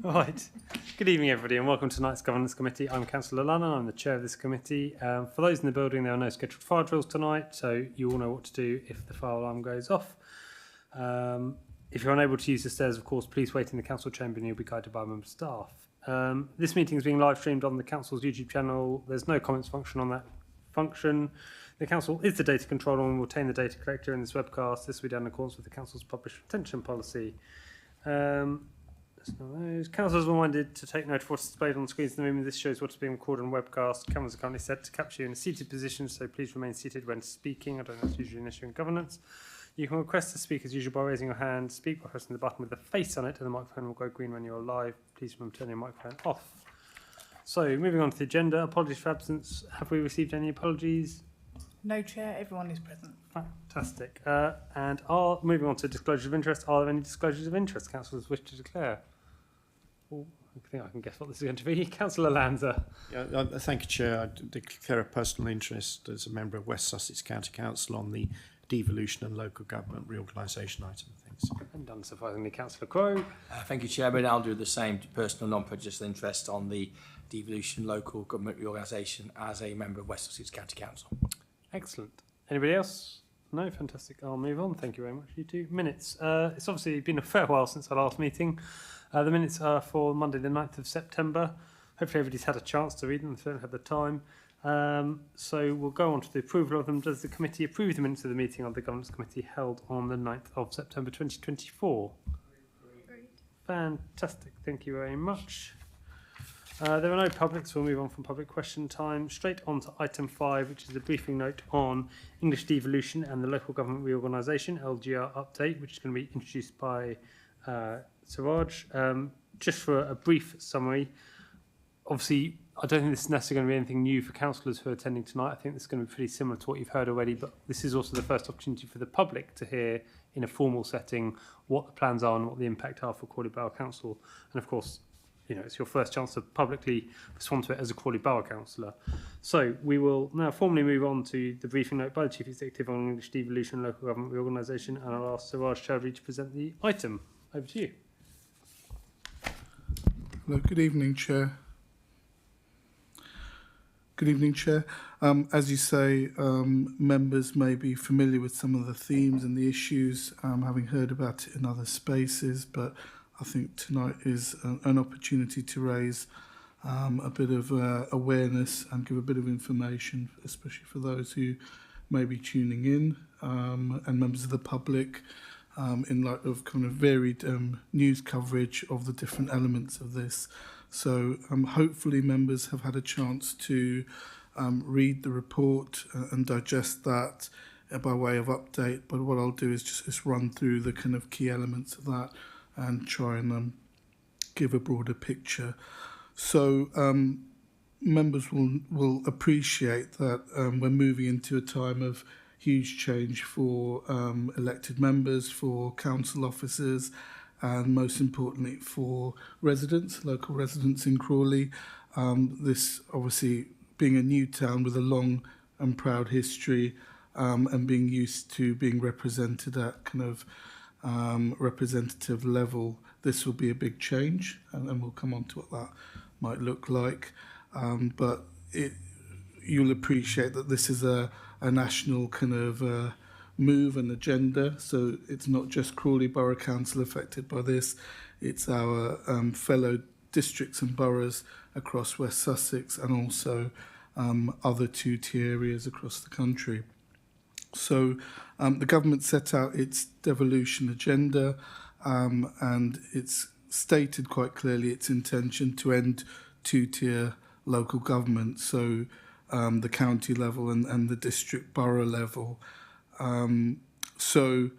Right. Good evening, everybody, and welcome to tonight's Governance Committee. I'm Councillor Lannan, I'm the chair of this committee. For those in the building, there are no scheduled fire drills tonight, so you all know what to do if the fire alarm goes off. If you're unable to use the stairs, of course, please wait in the council chamber and you'll be guided by a member of staff. This meeting is being live streamed on the council's YouTube channel. There's no comments function on that function. The council is the data controller and will retain the data collector in this webcast. This will be done in accordance with the council's published retention policy. Councillors are reminded to take note of what's displayed on the screens in the room. This shows what's being recorded on webcast. Cameras are currently set to capture you in a seated position, so please remain seated when speaking. I don't know if it's usually an issue in governance. You can request to speak as usual by raising your hand. Speak by pressing the button with the face on it, and the microphone will go green when you're live. Please remember to turn your microphone off. So, moving on to the agenda. Apologies for absence. Have we received any apologies? No, Chair. Everyone is present. Fantastic. And moving on to disclosures of interest. Are there any disclosures of interest councillors wish to declare? Oh, I think I can guess what this is going to be. Councillor Lanza. Yeah, thank you, Chair. I declare a personal interest as a member of West Sussex County Council on the Devolution and Local Government Reorganisation item. Thanks. And done surprisingly, Councillor Crowe. Thank you, Chairman. I'll do the same personal non-prejudicial interest on the Devolution Local Government Reorganisation as a member of West Sussex County Council. Excellent. Anybody else? No? Fantastic. I'll move on. Thank you very much, you two. Minutes. It's obviously been a fair while since our last meeting. The minutes are for Monday the 9th of September. Hopefully everybody's had a chance to read them if they don't have the time. So we'll go on to the approval of them. Does the committee approve the minutes of the meeting of the Governance Committee held on the 9th of September 2024? Agreed. Fantastic. Thank you very much. There are no publics, so we'll move on from public question time straight on to item 5, which is a briefing note on English devolution and the local government reorganisation, LGR update, which is going to be introduced by Siraj. Just for a brief summary, obviously, I don't think this is necessarily going to be anything new for councillors who are attending tonight. I think this is going to be pretty similar to what you've heard already, but this is also the first opportunity for the public to hear in a formal setting what the plans are and what the impact are for Crawley Borough Council. And of course, you know, it's your first chance to publicly respond to it as a Crawley Borough councillor. So we will now formally move on to the briefing note by the Chief Executive on English devolution and local government reorganisation, and I'll ask Siraj Chowdhury to present the item. Over to you. Hello, good evening, Chair. Good evening, Chair. As you say, members may be familiar with some of the themes and the issues, having heard about it in other spaces, but I think tonight is an opportunity to raise a bit of awareness and give a bit of information, especially for those who may be tuning in and members of the public, in light of kind of varied news coverage of the different elements of this. So hopefully members have had a chance to read the report and digest that by way of update. But what I'll do is just run through the kind of key elements of that and try and give a broader picture. So members will appreciate that we're moving into a time of huge change for elected members, for council officers, and most importantly for residents, local residents in Crawley. This obviously being a new town with a long and proud history, and being used to being represented at kind of representative level, this will be a big change, and we'll come on to what that might look like. But you'll appreciate that this is a national kind of move and agenda, so it's not just Crawley Borough Council affected by this, it's our fellow districts and boroughs across West Sussex and also other two-tier areas across the country. So the government set out its devolution agenda, and it's stated quite clearly its intention to end two-tier local government, so the county level and the district borough level. So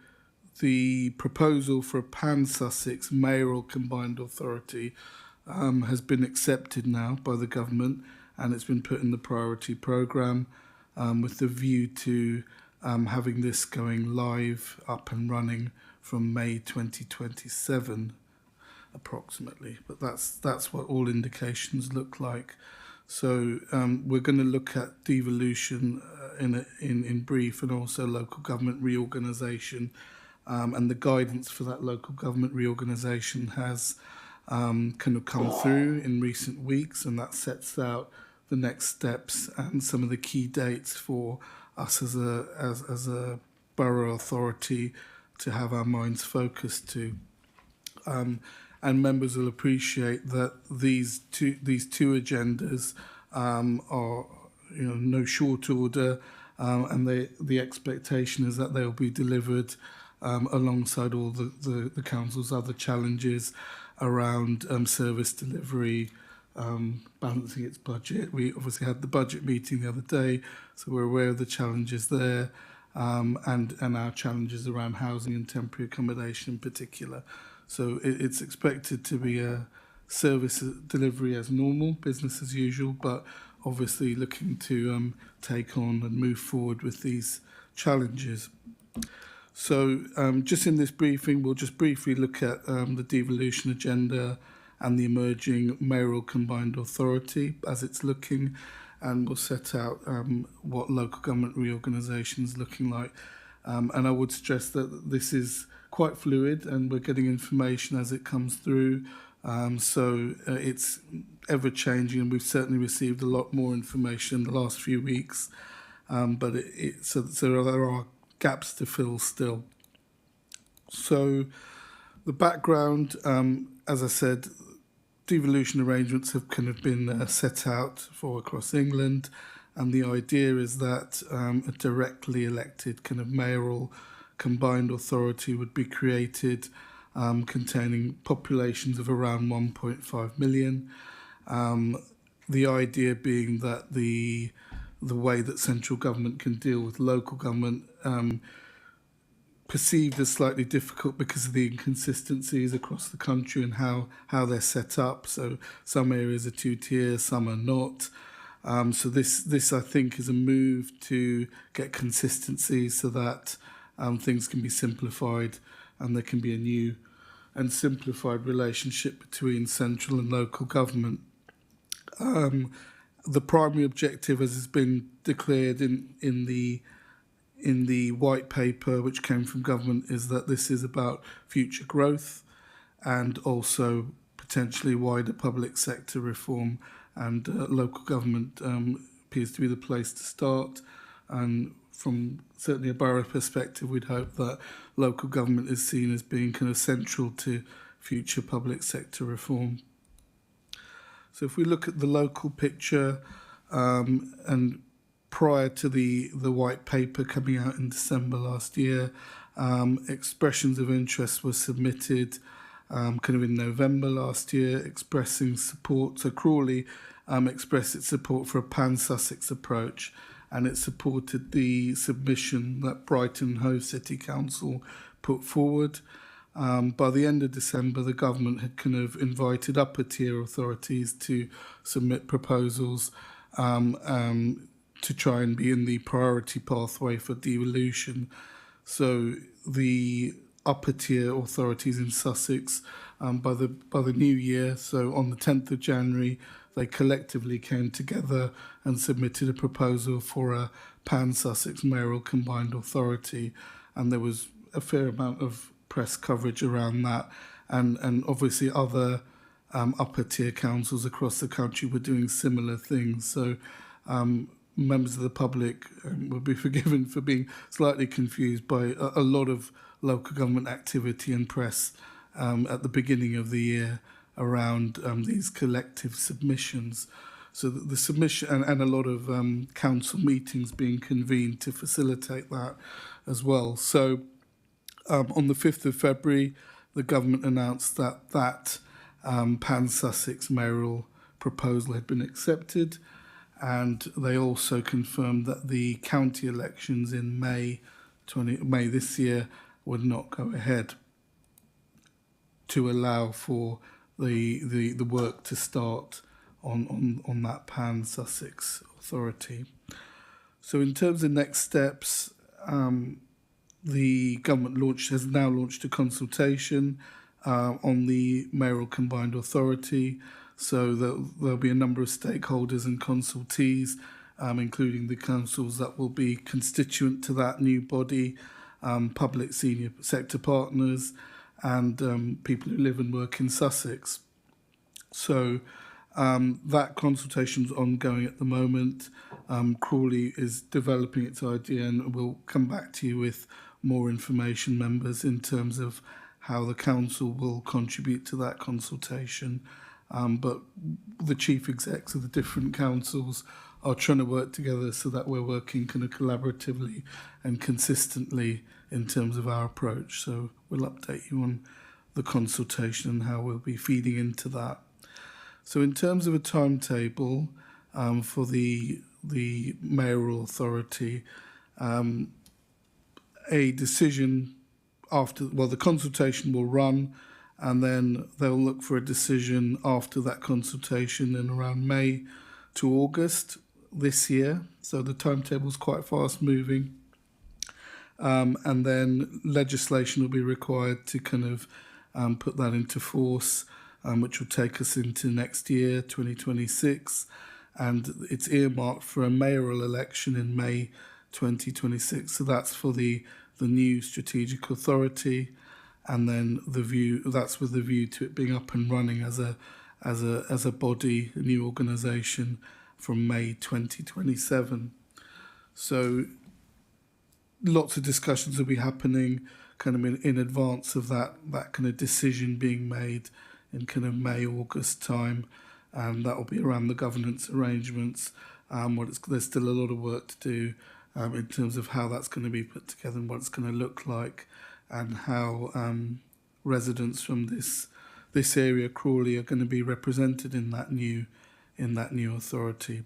the proposal for a pan-Sussex mayoral combined authority has been accepted now by the government, and it's been put in the priority programme with the view to having this going live, up and running from May 2027 approximately. But that's what all indications look like. So we're going to look at devolution in brief, and also local government reorganisation and the guidance for that local government reorganisation has kind of come through in recent weeks, and that sets out the next steps and some of the key dates for us as a borough authority to have our minds focused to. And members will appreciate that these two agendas are no short order, and the expectation is that they'll be delivered alongside all the council's other challenges around service delivery, balancing its budget. We obviously had the budget meeting the other day, so we're aware of the challenges there, and our challenges around housing and temporary accommodation in particular. So it's expected to be a service delivery as normal, business as usual, but obviously looking to take on and move forward with these challenges. So just in this briefing, we'll just briefly look at the devolution agenda and the emerging mayoral combined authority as it's looking, and we'll set out what local government reorganisation is looking like. And I would stress that this is quite fluid and we're getting information as it comes through. So it's ever changing, and we've certainly received a lot more information in the last few weeks. But so there are gaps to fill still. So the background, as I said, devolution arrangements have kind of been set out for across England, and the idea is that a directly elected kind of mayoral combined authority would be created, containing populations of around 1.5 million. The idea being that the way that central government can deal with local government, perceived as slightly difficult because of the inconsistencies across the country and how they're set up. So some areas are two-tier, some are not. So this I think is a move to get consistency so that things can be simplified and there can be a new and simplified relationship between central and local government. The primary objective, as has been declared in the white paper which came from government, is that this is about future growth and also potentially wider public sector reform, and local government appears to be the place to start. And from certainly a borough perspective, we'd hope that local government is seen as being kind of central to future public sector reform. So if we look at the local picture, and prior to the white paper coming out in December last year, expressions of interest were submitted kind of in November last year, expressing support. So Crawley expressed its support for a pan-Sussex approach, and it supported the submission that Brighton and Hove City Council put forward. By the end of December, the government had kind of invited upper tier authorities to submit proposals to try and be in the priority pathway for devolution. So the upper tier authorities in Sussex, by the new year, so on the 10th of January, they collectively came together and submitted a proposal for a pan-Sussex mayoral combined authority, and there was a fair amount of press coverage around that, and obviously other upper tier councils across the country were doing similar things. So members of the public will be forgiven for being slightly confused by a lot of local government activity and press at the beginning of the year around these collective submissions. So the submission and a lot of council meetings being convened to facilitate that as well. So on the 5th of February, the government announced that pan-Sussex mayoral proposal had been accepted, and they also confirmed that the county elections in May this year would not go ahead, to allow for the work to start on that pan-Sussex authority. So in terms of next steps, the government has now launched a consultation on the mayoral combined authority. So there'll be a number of stakeholders and consultees, including the councils that will be constituent to that new body. public senior sector partners, and people who live and work in Sussex. So that consultation's ongoing at the moment. Crawley is developing its idea, and we'll come back to you with more information, members, in terms of how the council will contribute to that consultation. But the chief execs of the different councils are trying to work together so that we're working kind of collaboratively and consistently in terms of our approach. So we'll update you on the consultation and how we'll be feeding into that. So in terms of a timetable for the mayoral authority, a decision the consultation will run, and then they'll look for a decision after that consultation in around May to August this year. So the timetable's quite fast moving. And then legislation will be required to kind of put that into force, which will take us into next year, 2026. And it's earmarked for a mayoral election in May 2026. So that's for the new strategic authority, and then that's with the view to it being up and running as a body, a new organisation, from May 2027. So lots of discussions will be happening kind of in advance of that kind of decision being made in kind of May, August time, and that will be around the governance arrangements. There's still a lot of work to do in terms of how that's going to be put together and what it's going to look like, and how residents from this area, Crawley, are going to be represented in that new authority.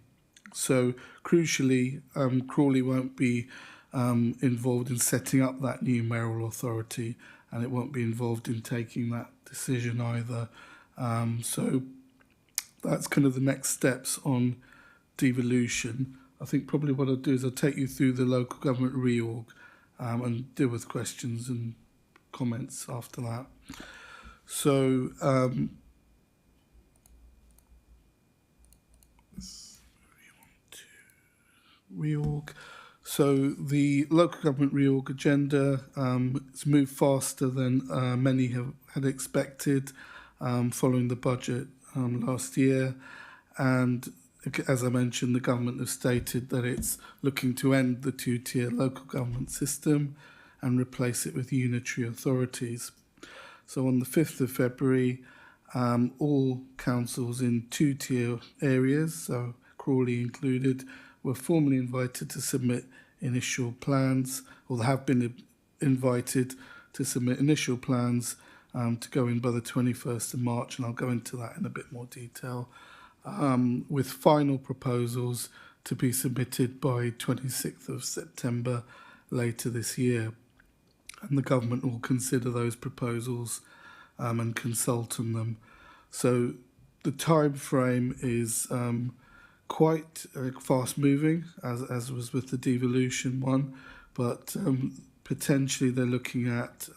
So crucially, Crawley won't be involved in setting up that new mayoral authority, and it won't be involved in taking that decision either. So that's kind of the next steps on devolution. I think probably what I'll do is I'll take you through the local government reorg and deal with questions and comments after that. So reorg. So the local government reorg agenda has moved faster than many had expected following the budget last year, and as I mentioned, the government has stated that it's looking to end the two-tier local government system and replace it with unitary authorities. So on the 5th of February, all councils in two-tier areas, so Crawley included, were formally invited to submit initial plans, or they have been invited to submit initial plans to go in by the 21st of March, and I'll go into that in a bit more detail, with final proposals to be submitted by 26th of September later this year. And the government will consider those proposals and consult on them. So the time frame is quite fast moving, as was with the devolution one, but potentially they're looking at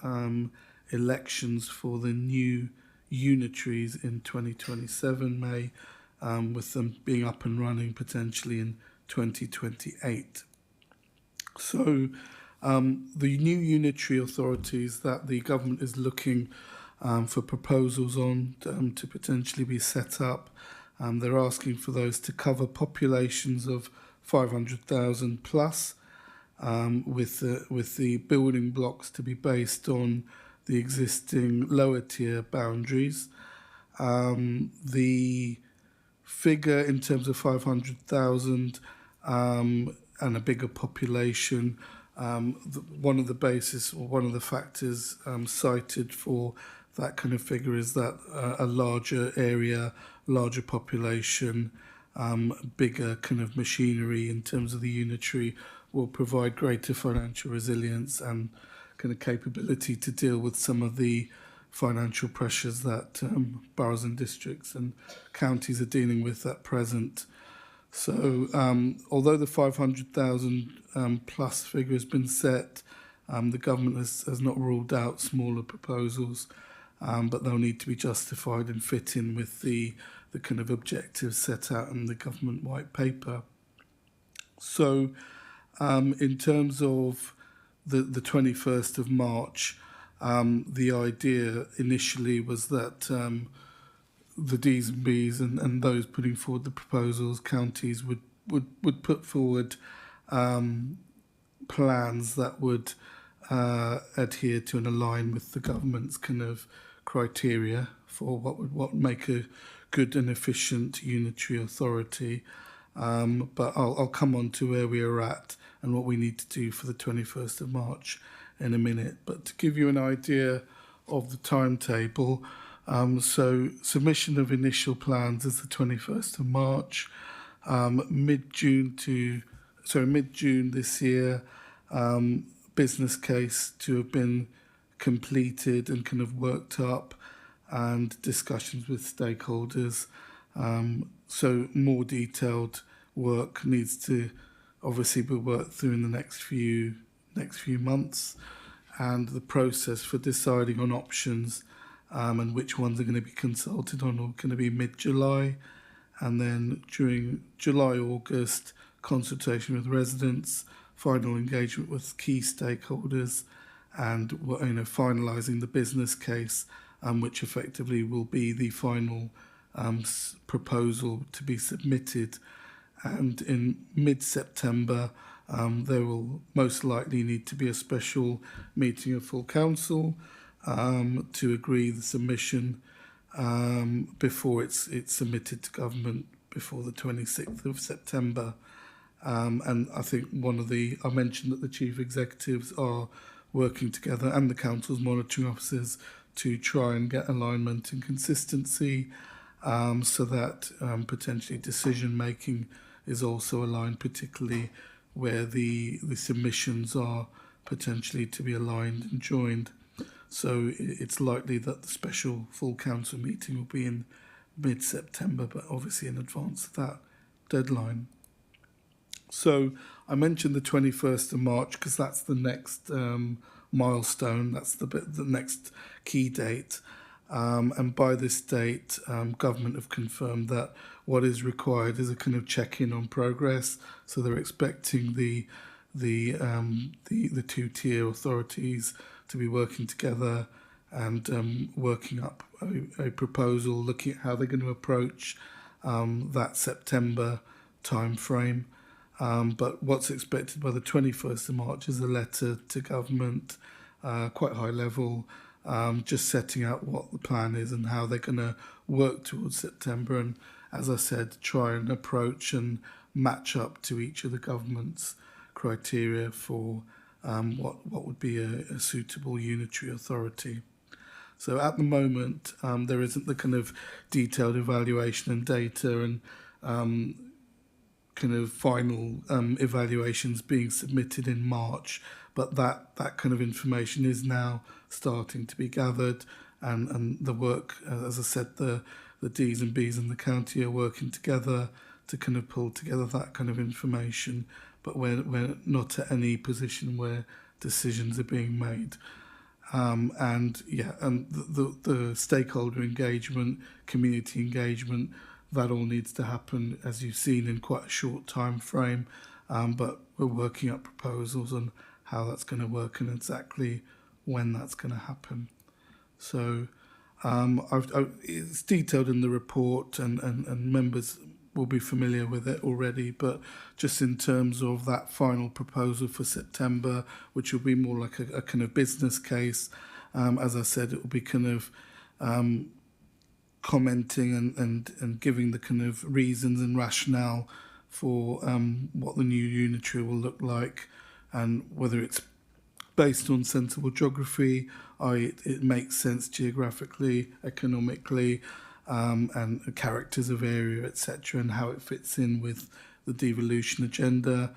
elections for the new unitaries in 2027 May, with them being up and running potentially in 2028. So the new unitary authorities that the government is looking for proposals on to potentially be set up, they're asking for those to cover populations of 500,000 plus, with the building blocks to be based on the existing lower tier boundaries. The figure in terms of 500,000 and a bigger population, one of the basis or one of the factors cited for that kind of figure is that a larger area, larger population, bigger kind of machinery in terms of the unitary will provide greater financial resilience and kind of capability to deal with some of the financial pressures that boroughs and districts and counties are dealing with at present. So although the 500,000 plus figure has been set, the government has not ruled out smaller proposals, but they'll need to be justified and fit in with the kind of objectives set out in the government white paper. So in terms of the 21st of March, the idea initially was that the Ds and Bs and those putting forward the proposals, counties would put forward plans that would adhere to and align with the government's kind of criteria for what would make a good and efficient unitary authority. But I'll come on to where we are at and what we need to do for the 21st of March in a minute. But to give you an idea of the timetable, so submission of initial plans is the 21st of March. Mid-June this year, business case to have been completed and kind of worked up, and discussions with stakeholders. So more detailed work needs to obviously be worked through in the next few months, and the process for deciding on options and which ones are going to be consulted on are going to be mid-July, and then during July, August, consultation with residents, final engagement with key stakeholders, and finalising the business case, which effectively will be the final proposal to be submitted. And in mid-September, there will most likely need to be a special meeting of full council to agree the submission before it's submitted to government before the 26th of September. And I think I mentioned that the chief executives are working together and the council's monitoring officers to try and get alignment and consistency, so that potentially decision making is also aligned, particularly where the submissions are potentially to be aligned and joined. So it's likely that the special full council meeting will be in mid-September, but obviously in advance of that deadline. So I mentioned the 21st of March because that's the next milestone. That's the next key date. And by this date, government have confirmed that what is required is a kind of check-in on progress. So they're expecting the two-tier authorities to be working together and working up a proposal, looking at how they're going to approach that September time frame. But what's expected by the 21st of March is a letter to government, quite high level, just setting out what the plan is and how they're going to work towards September. And as I said, try and approach and match up to each of the government's criteria for what would be a suitable unitary authority. So at the moment, there isn't the kind of detailed evaluation and data and kind of final evaluations being submitted in March, but that kind of information is now starting to be gathered, and the work, as I said, the Ds and Bs in the county are working together to kind of pull together that kind of information, but we're not at any position where decisions are being made. And the stakeholder engagement, community engagement, that all needs to happen, as you've seen, in quite a short time frame. But we're working up proposals on how that's going to work and exactly when that's going to happen. So it's detailed in the report, and members will be familiar with it already. But just in terms of that final proposal for September, which will be more like a kind of business case, as I said, it will be kind of commenting and giving the kind of reasons and rationale for what the new unitary will look like, and whether it's based on sensible geography, it makes sense geographically, economically, and characters of area, etc., and how it fits in with the devolution agenda.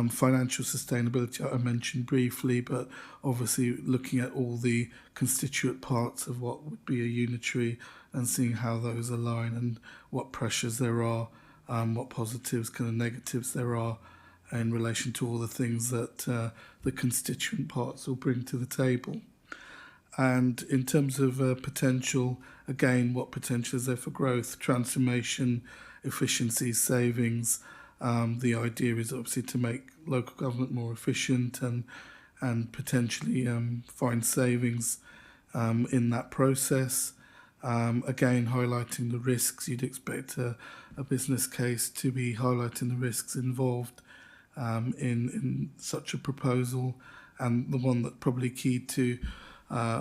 Financial sustainability I mentioned briefly, but obviously looking at all the constituent parts of what would be a unitary and seeing how those align and what pressures there are, what positives, kind of negatives there are in relation to all the things that the constituent parts will bring to the table. And in terms of potential, again, what potential is there for growth, transformation, efficiency, savings? The idea is obviously to make local government more efficient and potentially find savings in that process. Again, highlighting the risks. You'd expect a business case to be highlighting the risks involved in such a proposal, and the one that probably key to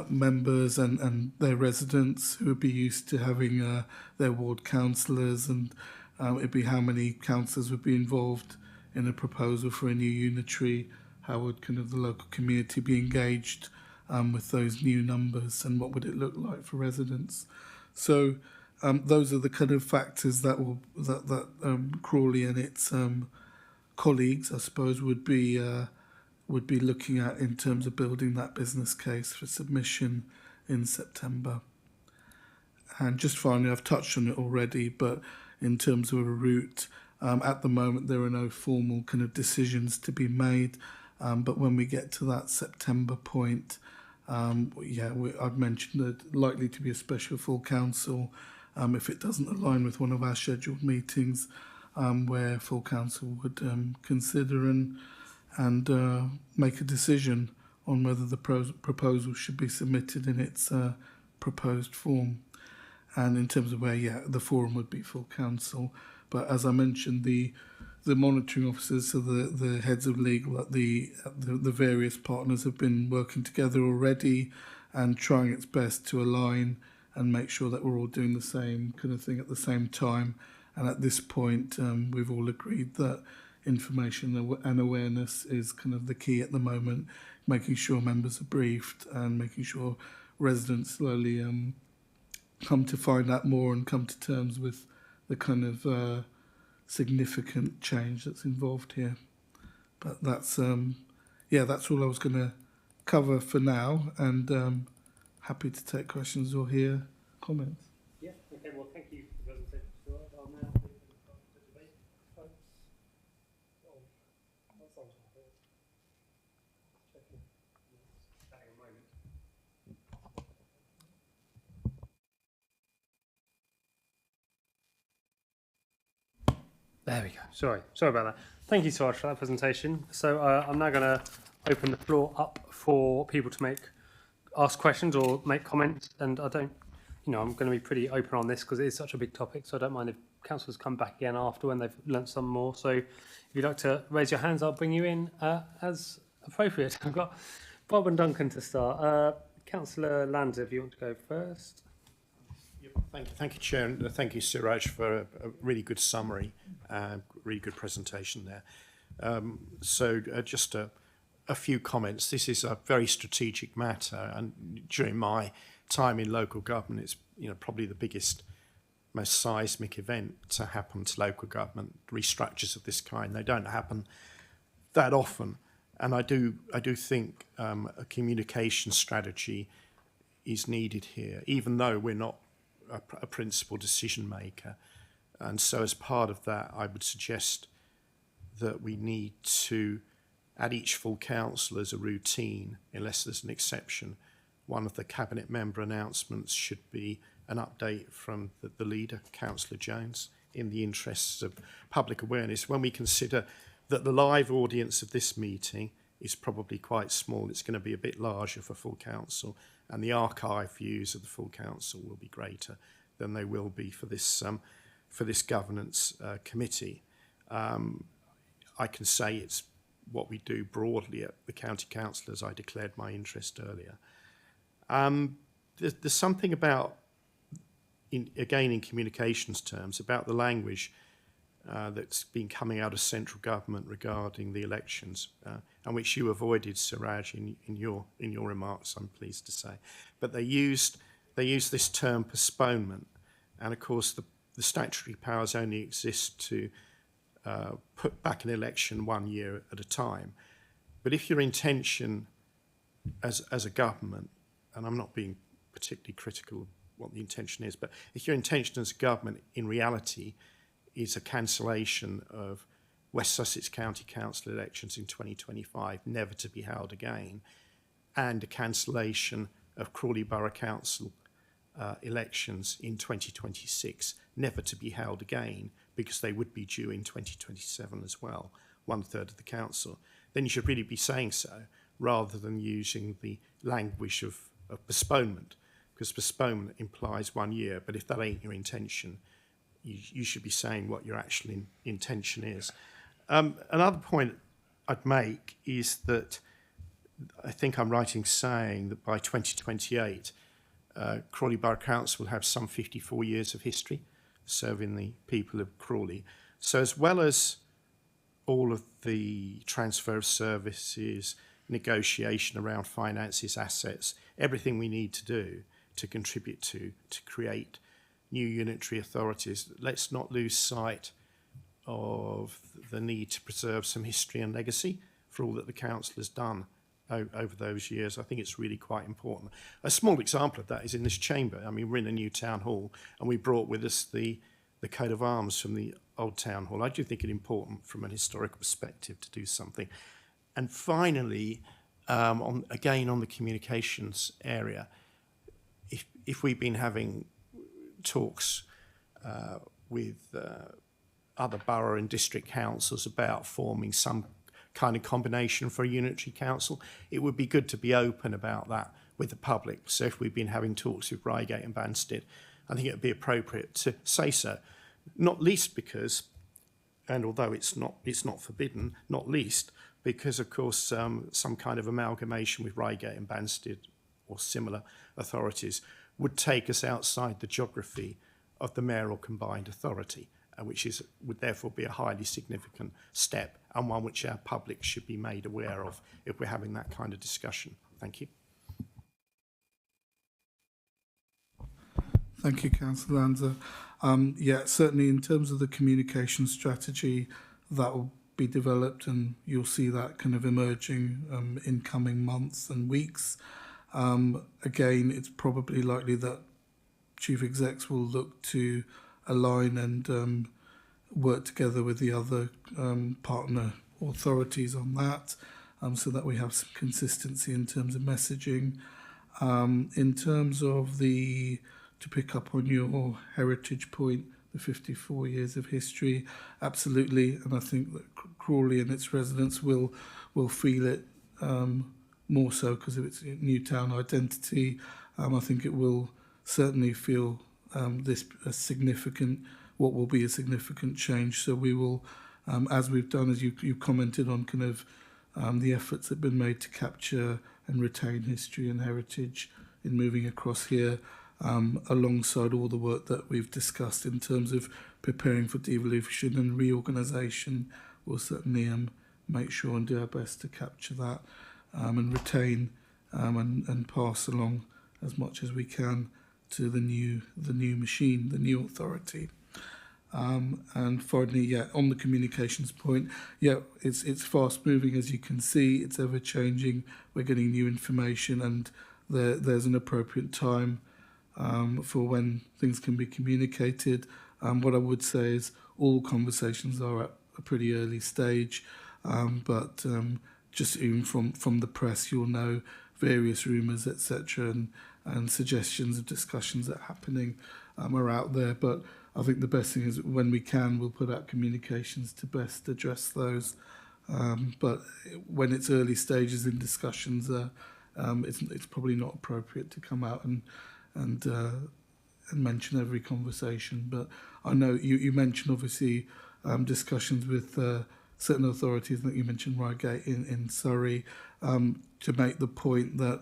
members and their residents who would be used to having their ward councillors, and it'd be how many councillors would be involved in a proposal for a new unitary, how would kind of the local community be engaged with those new numbers, and what would it look like for residents. So those are the kind of factors that Crawley and its colleagues, I suppose, would be looking at in terms of building that business case for submission in September. And just finally, I've touched on it already, but in terms of a route, at the moment there are no formal kind of decisions to be made. But when we get to that September point, I've mentioned that likely to be a special full council if it doesn't align with one of our scheduled meetings, where full council would consider and make a decision on whether the proposal should be submitted in its proposed form. And in terms of where, the forum would be full council. But as I mentioned, the monitoring officers, so the heads of legal at the various partners have been working together already and trying its best to align and make sure that we're all doing the same kind of thing at the same time. And at this point, we've all agreed that information and awareness is kind of the key at the moment, making sure members are briefed and making sure residents slowly come to find out more and come to terms with the kind of significant change that's involved here. But that's that's all I was going to cover for now, and happy to take questions or hear comments. Yeah, okay, well, thank you for the presentation, Stuart. I'll now open the debate. Folks? What's on top? Checking. Chatting a moment. There we go. Sorry about that. Thank you so much for that presentation. So I'm now going to open the floor up for people to ask questions or make comments. And I'm going to be pretty open on this because it is such a big topic. So I don't mind if councillors come back again after when they've learnt some more. So if you'd like to raise your hands, I'll bring you in as appropriate. I've got Bob and Duncan to start. Councillor Lanza, if you want to go first. Thank you, Chair, and thank you, Siraj, for a really good summary, really good presentation there. Just a few comments. This is a very strategic matter, and during my time in local government, it's probably the biggest, most seismic event to happen to local government. Restructures of this kind, they don't happen that often, and I do think a communication strategy is needed here, even though we're not a principal decision maker. And so as part of that, I would suggest that we need to, at each full council as a routine, unless there's an exception, one of the cabinet member announcements should be an update from the leader, Councillor Jones, in the interests of public awareness. When we consider that the live audience of this meeting is probably quite small, it's going to be a bit larger for full council, and the archive views of the full council will be greater than they will be for this governance committee. I can say it's what we do broadly at the county council, as I declared my interest earlier. There's something about, in communications terms, about the language that's been coming out of central government regarding the elections, and which you avoided, Siraj, in your remarks, I'm pleased to say. But they used this term postponement, and of course the statutory powers only exist to put back an election 1 year at a time. But if your intention as a government, and I'm not being particularly critical of what the intention is, but if your intention as a government in reality is a cancellation of West Sussex County Council elections in 2025, never to be held again, and a cancellation of Crawley Borough Council elections in 2026, never to be held again, because they would be due in 2027 as well, 1/3 of the council, then you should really be saying so, rather than using the language of postponement, because postponement implies 1 year, but if that ain't your intention, you should be saying what your actual intention is. Another point I'd make is that I think I'm right in saying that by 2028, Crawley Borough Council will have some 54 years of history serving the people of Crawley. So as well as all of the transfer of services, negotiation around finances, assets, everything we need to do to contribute to create new unitary authorities, let's not lose sight of the need to preserve some history and legacy for all that the council has done over those years. I think it's really quite important. A small example of that is in this chamber. I mean, we're in a new town hall, and we brought with us the coat of arms from the old town hall. I do think it's important from an historical perspective to do something. And finally, again on the communications area, if we've been having talks with other borough and district councils about forming some kind of combination for a unitary council, it would be good to be open about that with the public. So if we've been having talks with Reigate and Banstead, I think it would be appropriate to say so, not least because, and although it's not forbidden, not least because of course some kind of amalgamation with Reigate and Banstead or similar authorities would take us outside the geography of the mayoral combined authority, which would therefore be a highly significant step and one which our public should be made aware of if we're having that kind of discussion. Thank you. Thank you, Councillor Lanza. Yeah, certainly in terms of the communication strategy, that will be developed and you'll see that kind of emerging in coming months and weeks. Again, it's probably likely that chief execs will look to align and work together with the other partner authorities on that, so that we have some consistency in terms of messaging. In terms of to pick up on your heritage point, the 54 years of history, absolutely, and I think that Crawley and its residents will feel it more so because of its new town identity. I think it will certainly feel what will be a significant change. So we will, as we've done, as you commented on, kind of the efforts that have been made to capture and retain history and heritage in moving across here, alongside all the work that we've discussed in terms of preparing for devolution and reorganisation. We'll certainly make sure and do our best to capture that and retain and pass along as much as we can to the new machine, the new authority. And finally, on the communications point, it's fast moving, as you can see. It's ever changing. We're getting new information, and there's an appropriate time for when things can be communicated. What I would say is all conversations are at a pretty early stage, but just even from the press, you'll know various rumours, etc., and suggestions of discussions that are happening are out there. But I think the best thing is when we can, we'll put out communications to best address those. But when it's early stages in discussions, it's probably not appropriate to come out and mention every conversation. But I know you mentioned obviously discussions with certain authorities. I think you mentioned Reigate in Surrey, to make the point that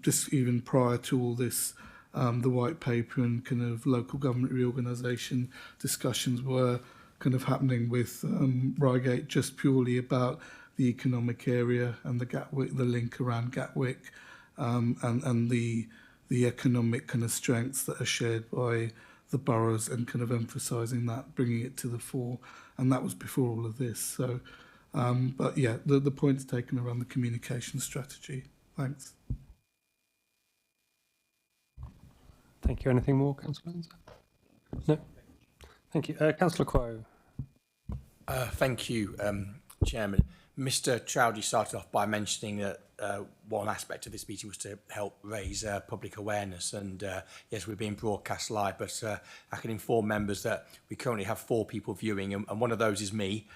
just even prior to all this, the white paper and kind of local government reorganisation discussions were kind of happening with Reigate, just purely about the economic area and the Gatwick, the link around Gatwick, and the economic kind of strengths that are shared by the boroughs, and kind of emphasising that, bringing it to the fore. And that was before all of this. So, but yeah, the point's taken around the communication strategy. Thanks. Thank you. Anything more, Councillor Lanza? No? Thank you. Councillor Quo. Thank you, Chairman. Mr. Trowdy started off by mentioning that one aspect of this meeting was to help raise public awareness, and yes, we're being broadcast live, but I can inform members that we currently have 4 people viewing, and one of those is me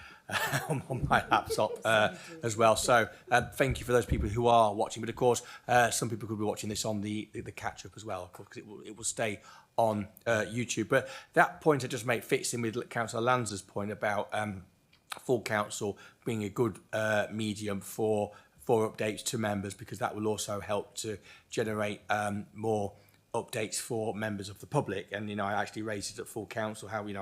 on my laptop as well. So thank you for those people who are watching, but of course some people could be watching this on the catch-up as well, because it will stay on YouTube. But that point I just made fits in with Councillor Lanza's point about full council being a good medium for updates to members, because that will also help to generate more updates for members of the public. And I actually raised it at full council how we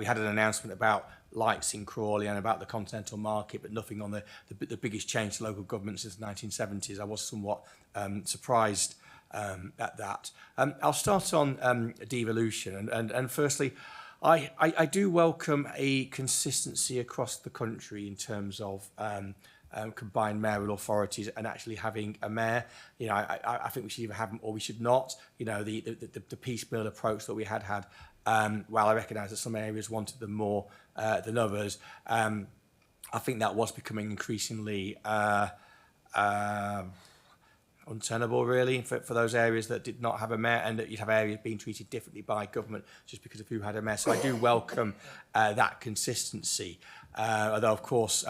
had an announcement about lights in Crawley and about the continental market, but nothing on the biggest change to local government since the 1970s. I was somewhat surprised at that. I'll start on devolution, and firstly, I do welcome a consistency across the country in terms of combined mayoral authorities and actually having a mayor. I think we should either have them or we should not. The piecemeal approach that we had, while I recognise that some areas wanted them more than others, I think that was becoming increasingly untenable, really, for those areas that did not have a mayor, and that you'd have areas being treated differently by government just because of who had a mayor. So I do welcome that consistency, although of course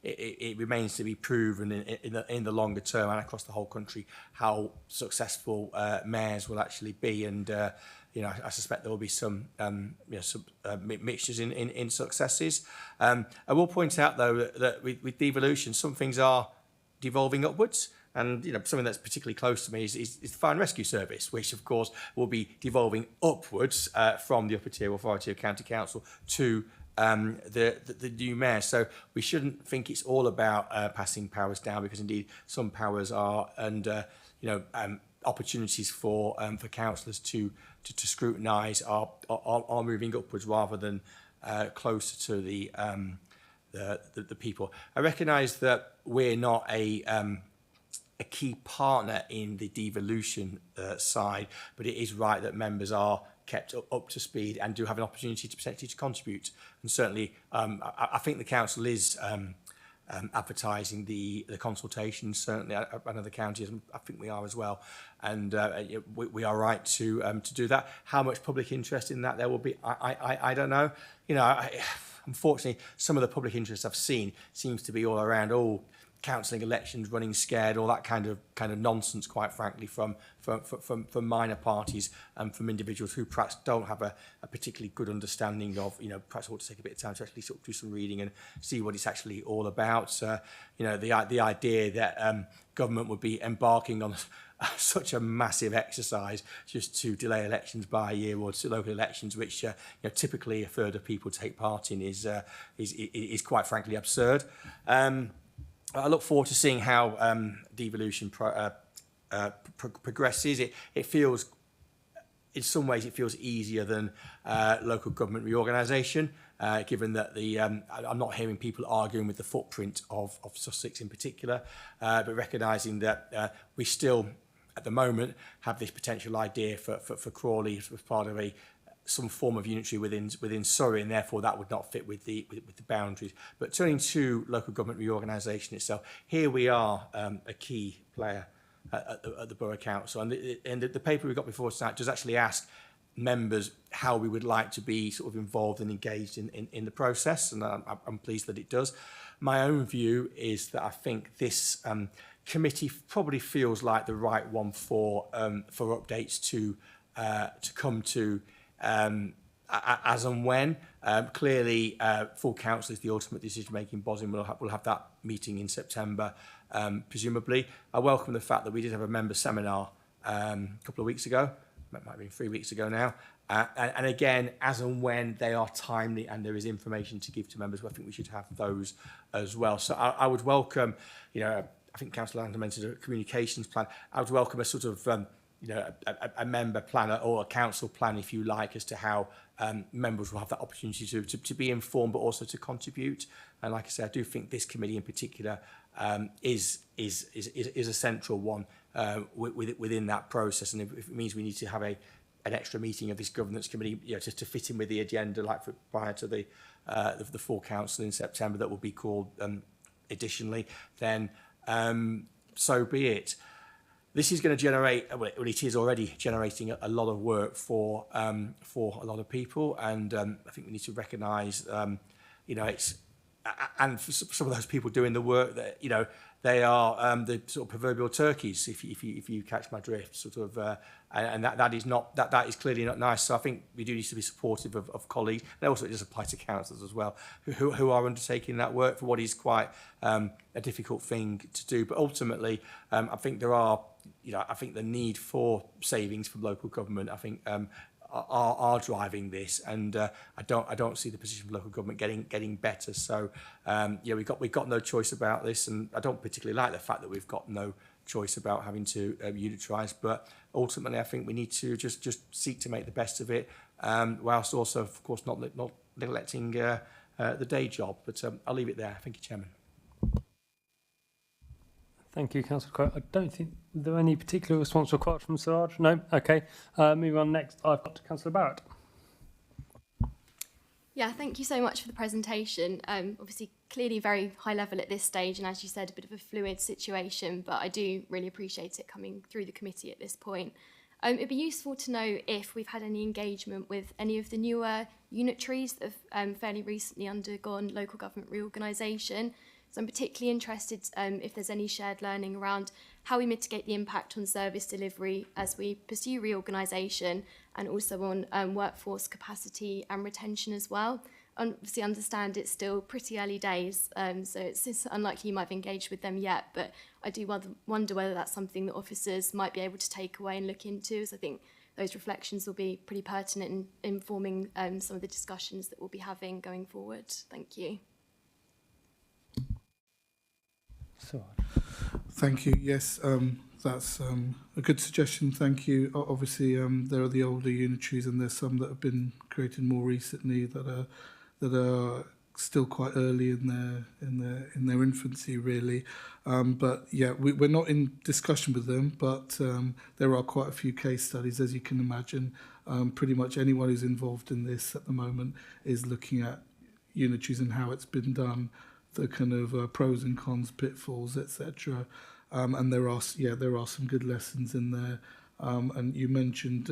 it remains to be proven in the longer term and across the whole country how successful mayors will actually be, and I suspect there will be some mixtures in successes. I will point out though that with devolution, some things are devolving upwards. And something that's particularly close to me is the Fire and Rescue Service, which of course will be devolving upwards from the upper tier authority of County Council to the new mayor. So we shouldn't think it's all about passing powers down, because indeed some powers are, and opportunities for councillors to scrutinise are moving upwards rather than closer to the people. I recognise that we're not a key partner in the devolution side, but it is right that members are kept up to speed and do have an opportunity to potentially to contribute. And certainly, I think the council is advertising the consultation. Certainly, another county, I think we are as well, and we are right to do that. How much public interest in that there will be, I don't know. Unfortunately, some of the public interest I've seen seems to be all around counselling elections, running scared, all that kind of nonsense, quite frankly, from minor parties and from individuals who perhaps don't have a particularly good understanding of, perhaps ought to take a bit of time to actually sort of do some reading and see what it's actually all about. The idea that government would be embarking on such a massive exercise just to delay elections by a year, or to local elections, which typically a third of people take part in, is quite frankly absurd. I look forward to seeing how devolution progresses. It feels, in some ways, it feels easier than local government reorganisation, given that I'm not hearing people arguing with the footprint of Sussex in particular, but recognising that we still, at the moment, have this potential idea for Crawley as part of some form of unitary within Surrey, and therefore that would not fit with the boundaries. But turning to local government reorganisation itself, here we are a key player at the Borough Council, and the paper we got before tonight does actually ask members how we would like to be sort of involved and engaged in the process, and I'm pleased that it does. My own view is that I think this committee probably feels like the right one for updates to come to as and when. Clearly, full council is the ultimate decision-making body, and we'll have that meeting in September, presumably. I welcome the fact that we did have a member seminar a couple of weeks ago. It might have been 3 weeks ago now. And again, as and when they are timely and there is information to give to members, I think we should have those as well. So I would welcome, I think Councillor Landon mentioned a communications plan. I would welcome a sort of a member plan or a council plan, if you like, as to how members will have that opportunity to be informed, but also to contribute. And like I said, I do think this committee in particular is a central one within that process. And if it means we need to have an extra meeting of this governance committee, just to fit in with the agenda, like prior to the full council in September, that will be called additionally, then so be it. This is going to generate, well, it is already generating a lot of work for a lot of people, and I think we need to recognise, it's, and for some of those people doing the work that, they are the sort of proverbial turkeys, if you catch my drift, sort of, and that is clearly not nice. So I think we do need to be supportive of colleagues. And also it does apply to councillors as well, who are undertaking that work for what is quite a difficult thing to do. But ultimately, I think there are, I think the need for savings from local government, I think, are driving this, and I don't see the position of local government getting better. So we've got no choice about this, and I don't particularly like the fact that we've got no choice about having to unitarise. But ultimately, I think we need to just seek to make the best of it, whilst also, of course, not neglecting the day job. But I'll leave it there. Thank you, Chairman. Thank you, Councillor Crowe. I don't think there any particular response required from Siraj. No? Okay. Moving on next, I've got Councillor Barrett. Yeah, thank you so much for the presentation. Obviously, clearly very high level at this stage, and as you said, a bit of a fluid situation, but I do really appreciate it coming through the committee at this point. It'd be useful to know if we've had any engagement with any of the newer unitaries that have fairly recently undergone local government reorganisation. So I'm particularly interested if there's any shared learning around how we mitigate the impact on service delivery as we pursue reorganisation, and also on workforce capacity and retention as well. Obviously, I understand it's still pretty early days, so it's unlikely you might have engaged with them yet, but I do wonder whether that's something that officers might be able to take away and look into, as I think those reflections will be pretty pertinent in informing some of the discussions that we'll be having going forward. Thank you. Thank you. Yes, that's a good suggestion. Thank you. Obviously, there are the older unitaries, and there's some that have been created more recently that are still quite early in their infancy, really. But yeah, we're not in discussion with them, but there are quite a few case studies, as you can imagine. Pretty much anyone who's involved in this at the moment is looking at unitaries and how it's been done, the kind of pros and cons, pitfalls, etc. And there are some good lessons in there. And you mentioned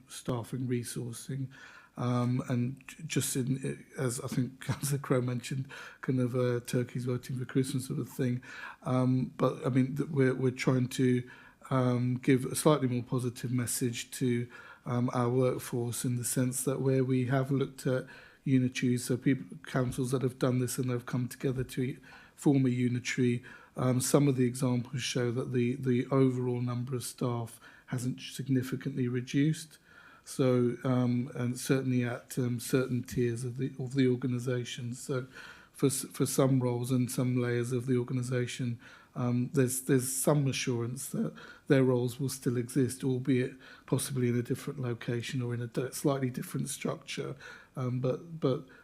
staffing, resourcing, and just as I think Councillor Crowe mentioned, kind of turkeys waiting for Christmas sort of thing. But I mean, we're trying to give a slightly more positive message to our workforce, in the sense that where we have looked at unitaries, so councils that have done this and have come together to form a unitary, some of the examples show that the overall number of staff hasn't significantly reduced. So, and certainly at certain tiers of the organisation. So, for some roles and some layers of the organisation, there's some assurance that their roles will still exist, albeit possibly in a different location or in a slightly different structure. But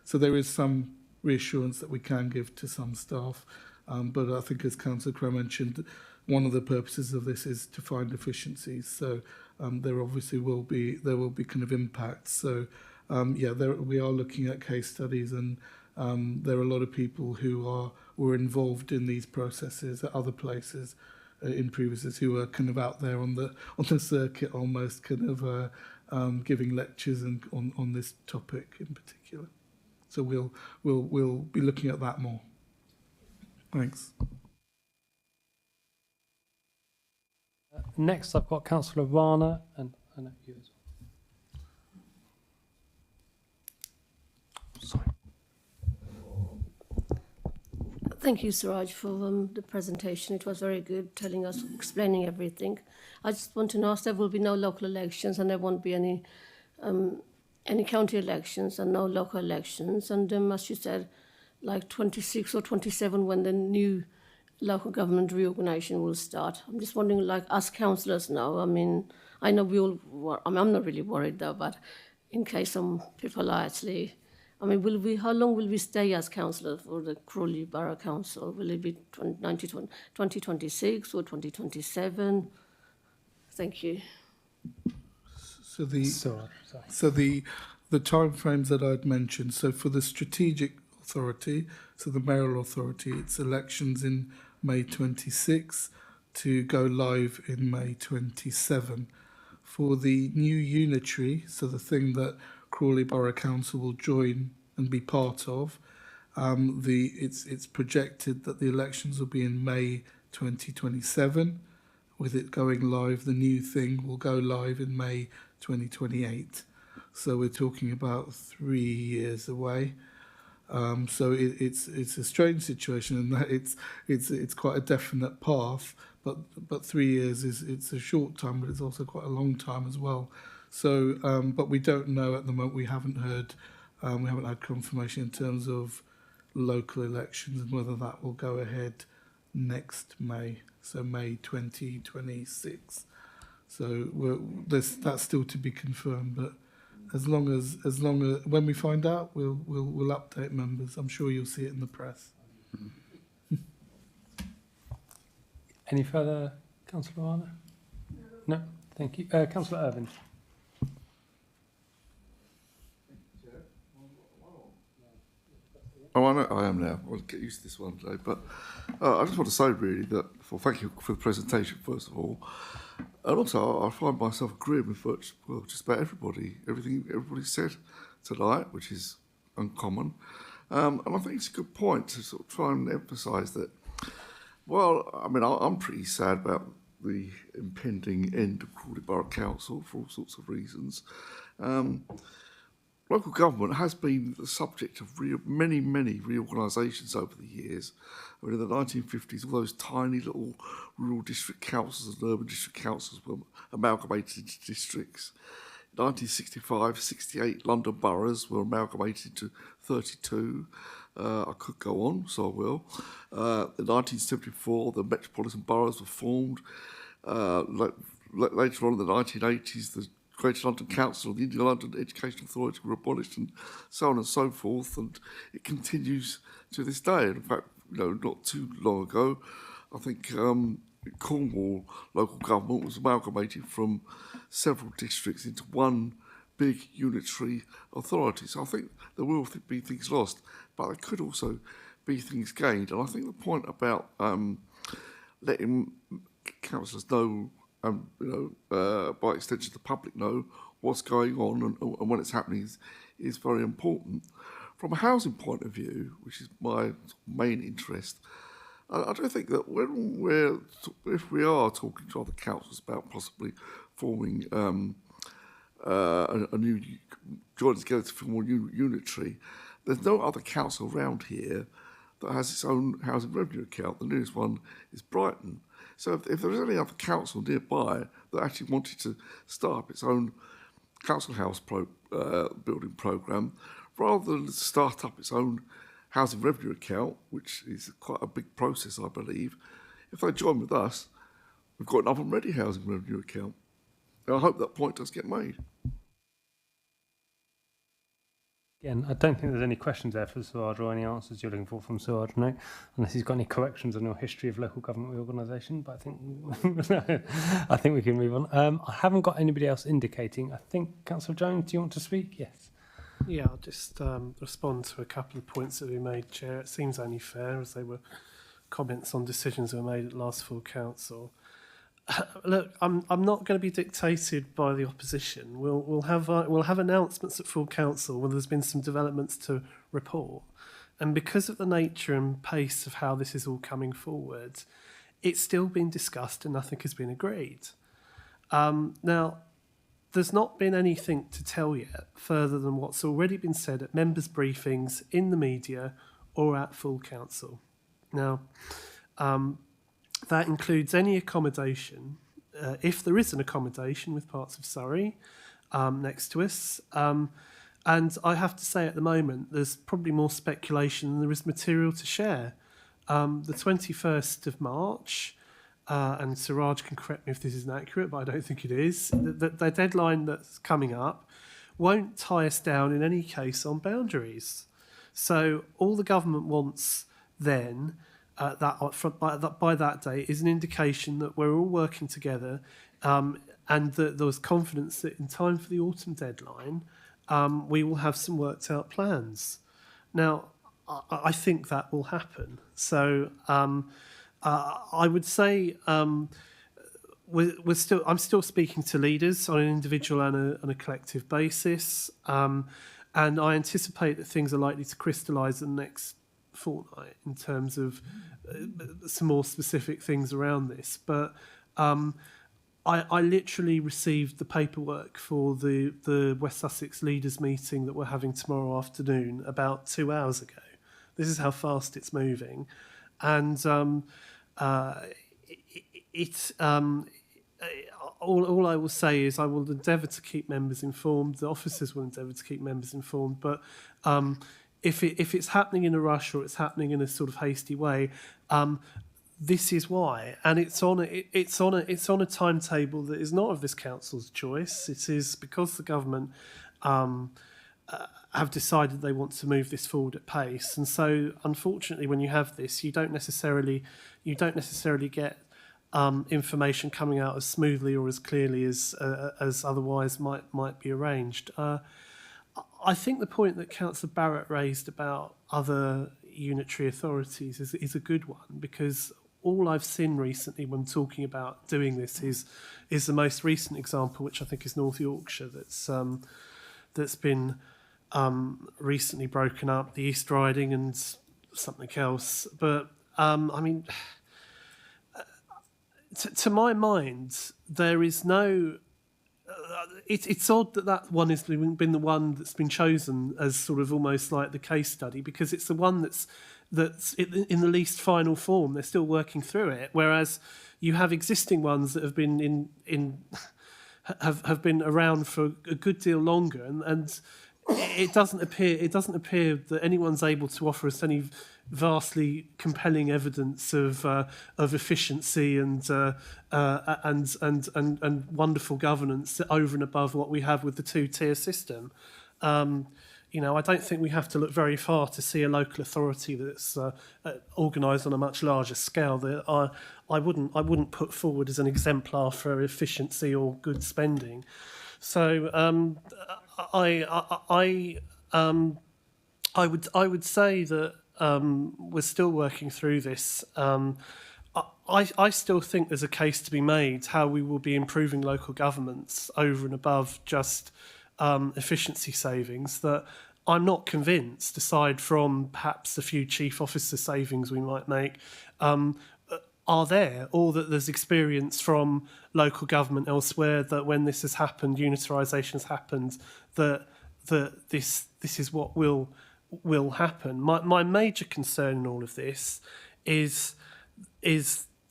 so there is some reassurance that we can give to some staff. But I think, as Councillor Crowe mentioned, one of the purposes of this is to find efficiencies. So there obviously will be kind of impacts. So we are looking at case studies, and there are a lot of people who were involved in these processes at other places in previously, who are kind of out there on the circuit, almost kind of giving lectures on this topic in particular. So we'll be looking at that more. Thanks. Next, I've got Councillor Rana, and I know you as well. Sorry. Thank you, Siraj, for the presentation. It was very good, explaining everything. I just want to know, there will be no local elections, and there won't be any county elections and no local elections. And as you said, like 26 or 27, when the new local government reorganisation will start. I'm just wondering, like, us councillors now, I mean, I know we all, I'm not really worried though, but in case some people are actually, I mean, how long will we stay as councillors for the Crawley Borough Council? Will it be 2026 or 2027? Thank you. So the timeframes that I'd mentioned, so for the strategic authority. So the mayoral authority, its elections in May 26 to go live in May 27. For the new unitary, so the thing that Crawley Borough Council will join and be part of, it's projected that the elections will be in May 2027. With it going live, the new thing will go live in May 2028. So we're talking about 3 years away. So it's a strange situation in that it's quite a definite path, but 3 years it's a short time, but it's also quite a long time as well. So, but we don't know at the moment. We haven't heard, we haven't had confirmation in terms of local elections and whether that will go ahead next May. So May 2026. So that's still to be confirmed, but as long as when we find out, we'll update members. I'm sure you'll see it in the press. Any further, Councillor Arner? No, thank you. Councillor Irvine. Oh, I know I am now. I'll get used to this one today. But I just want to say, really, that thank you for the presentation, first of all. And also, I find myself agreeing with just about everything everybody said tonight, which is uncommon. And I think it's a good point to sort of try and emphasise that, well, I mean, I'm pretty sad about the impending end of Crawley Borough Council for all sorts of reasons. Local government has been the subject of many reorganisations over the years. I mean, in the 1950s, all those tiny little rural district councils and urban district councils were amalgamated into districts. In 1965, 68 London boroughs were amalgamated into 32. I could go on, so I will. In 1974, the metropolitan boroughs were formed. Later on in the 1980s, the Greater London Council and the India London Education Authority were abolished, and so on and so forth, and it continues to this day. And in fact, not too long ago, I think Cornwall local government was amalgamated from several districts into one big unitary authority. So I think there will be things lost, but there could also be things gained. And I think the point about letting councillors know, by extension the public know what's going on and when it's happening is very important. From a housing point of view, which is my main interest, I don't think that if we are talking to other councils about possibly forming a new, joining together to form a new unitary, there's no other council around here that has its own housing revenue account. The nearest one is Brighton. So if there was any other council nearby that actually wanted to start up its own council house building programme, rather than start up its own housing revenue account, which is quite a big process, I believe, if they join with us, we've got an oven-ready housing revenue account. And I hope that point does get made. Again, I don't think there's any questions there for Suraj or any answers you're looking for from Suraj, no, unless he's got any corrections on your history of local government reorganisation, but I think we can move on. I haven't got anybody else indicating. I think, Councillor Jones, do you want to speak? Yes. Yeah, I'll just respond to a couple of points that we made, Chair. It seems only fair, as they were comments on decisions that were made at last full council. Look, I'm not going to be dictated by the opposition. We'll have announcements at full council when there's been some developments to report, and because of the nature and pace of how this is all coming forward, it's still been discussed and nothing has been agreed. Now, there's not been anything to tell yet further than what's already been said at members' briefings, in the media, or at full council. Now, that includes any accommodation, if there is an accommodation with parts of Surrey next to us. And I have to say at the moment, there's probably more speculation than there is material to share. The 21st of March, and Suraj can correct me if this isn't accurate, but I don't think it is, the deadline that's coming up won't tie us down in any case on boundaries. So all the government wants then, by that date, is an indication that we're all working together, and that there was confidence that in time for the autumn deadline, we will have some worked out plans. Now, I think that will happen. So I would say I'm still speaking to leaders on an individual and a collective basis, and I anticipate that things are likely to crystallise in the next fortnight in terms of some more specific things around this. But I literally received the paperwork for the West Sussex leaders meeting that we're having tomorrow afternoon about 2 hours ago. This is how fast it's moving, and all I will say is I will endeavour to keep members informed. The officers will endeavour to keep members informed, but if it's happening in a rush or it's happening in a sort of hasty way, this is why, and it's on a timetable that is not of this council's choice. It is because the government have decided they want to move this forward at pace, and so unfortunately, when you have this, you don't necessarily get information coming out as smoothly or as clearly as otherwise might be arranged. I think the point that Councillor Barrett raised about other unitary authorities is a good one, because all I've seen recently when talking about doing this is the most recent example, which I think is North Yorkshire, that's been recently broken up, the East Riding and something else. But I mean, to my mind, there is no. It's odd that one has been the one that's been chosen as sort of almost like the case study, because it's the one that's in the least final form. They're still working through it, whereas you have existing ones that have been have been around for a good deal longer, and it doesn't appear that anyone's able to offer us any vastly compelling evidence of efficiency and wonderful governance over and above what we have with the two-tier system. I don't think we have to look very far to see a local authority that's organised on a much larger scale that I wouldn't put forward as an exemplar for efficiency or good spending. So I would say that we're still working through this. I still think there's a case to be made how we will be improving local governments over and above just efficiency savings that I'm not convinced, aside from perhaps a few chief officer savings we might make, are there, or that there's experience from local government elsewhere that when this has happened, unitarisation has happened, that this is what will happen. My major concern in all of this is